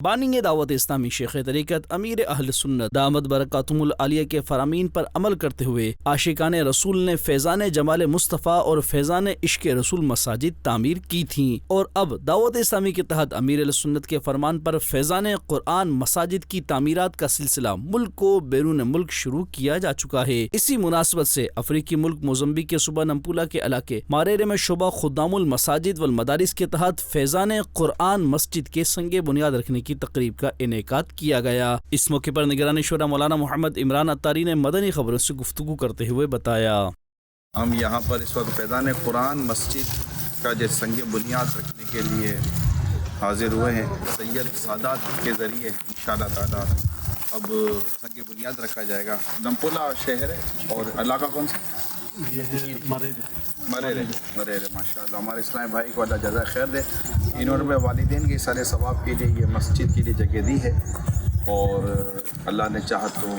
بانی دعوت اسلامی شیخ طریقت امیر اہل سنت دامت برکاتہم العالیہ کے فرامین پر عمل کرتے ہوئے عاشقان رسول نے فیضان جمال مصطفیٰ اور فیضان عشق رسول مساجد تعمیر کی تھیں، اور اب دعوت اسلامی کے تحت امیر اہل سنت کے فرمان پر فیضان قرآن مساجد کی تعمیرات کا سلسلہ ملک و بیرون ملک شروع کیا جا چکا ہے۔ اسی مناسبت سے افریقی ملک موزمبیق کے صوبہ نمپولا کے علاقے ماریرے میں شعبہ خدام المساجد والمدارس کے تحت فیضان قرآن مسجد کے سنگ بنیاد رکھنے کی تقریب کا انعقاد کیا گیا۔ اس موقع پر نگران شورا مولانا محمد عمران عطاری نے مدنی خبروں سے گفتگو کرتے ہوئے بتایا، ہم یہاں پر اس وقت فیضان قرآن مسجد کا جو سنگ بنیاد رکھنے کے لیے حاضر ہوئے ہیں۔ سید سادات کے ذریعے انشاءاللہ تعالی اب سنگ بنیاد رکھا جائے گا۔ نمپولا شہر ہے اور علاقہ کون سا؟ مریرے ماشاءاللہ۔ ہمارے اسلامی بھائی کو اللہ جزائے خیر دے، انہوں نے والدین کے سارے ثواب کے لیے یہ مسجد کے لیے جگہ دی ہے، اور اللہ نے چاہا تو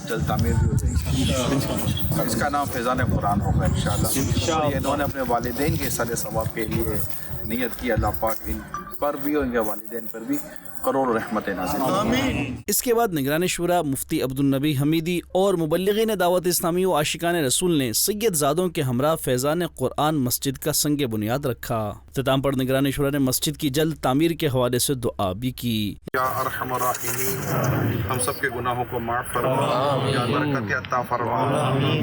جلد تعمیر بھی ہو جائے۔ اس کا نام فیضان قرآن ہوگا انشاءاللہ۔ انہوں نے اپنے والدین کے سارے ثواب کے لیے نیت کی، اللہ پاک ان پر بھی اور ان کے والدین پر بھی کروڑ رحمت نازل آمین۔ اس کے بعد نگران شورا مفتی عبدالنبی حمیدی اور مبلغین دعوت اسلامی و عاشقان رسول نے سید زادوں کے ہمراہ فیضان قرآن مسجد کا سنگ بنیاد رکھا۔ اختتام پر نگران شورا نے مسجد کی جلد تعمیر کے حوالے سے دعا بھی کی۔ یا ارحم الراحمین، ہم سب کے گناہوں کو معاف فرما، یا برکت عطا فرما،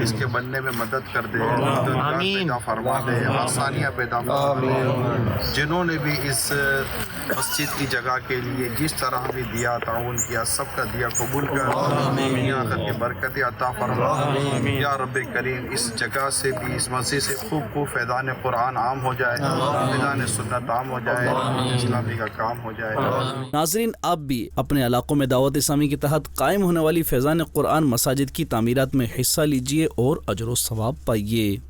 اس کے بننے میں مدد کر دے، پیدا فرما دے، آسانیاں پیدا فرما دے۔ جنہوں نے بھی اس مسجد کی جگہ کے لیے جس طرح بھی دیا تعاون کیا، سب کا دیا قبول کر، دنیا آخرت کی برکت عطا فرما۔ یا رب کریم، اس جگہ سے بھی، اس مسجد سے خوب فیضان قرآن عام ہو جائے، فیضان سنت عام ہو جائے، اسلامی کا کام ہو جائے۔ ناظرین، آپ بھی اپنے علاقوں میں دعوت اسلامی کے تحت قائم ہونے والی فیضان قرآن مساجد کی تعمیرات میں حصہ لیجیے اور اجر و ثواب پائیے۔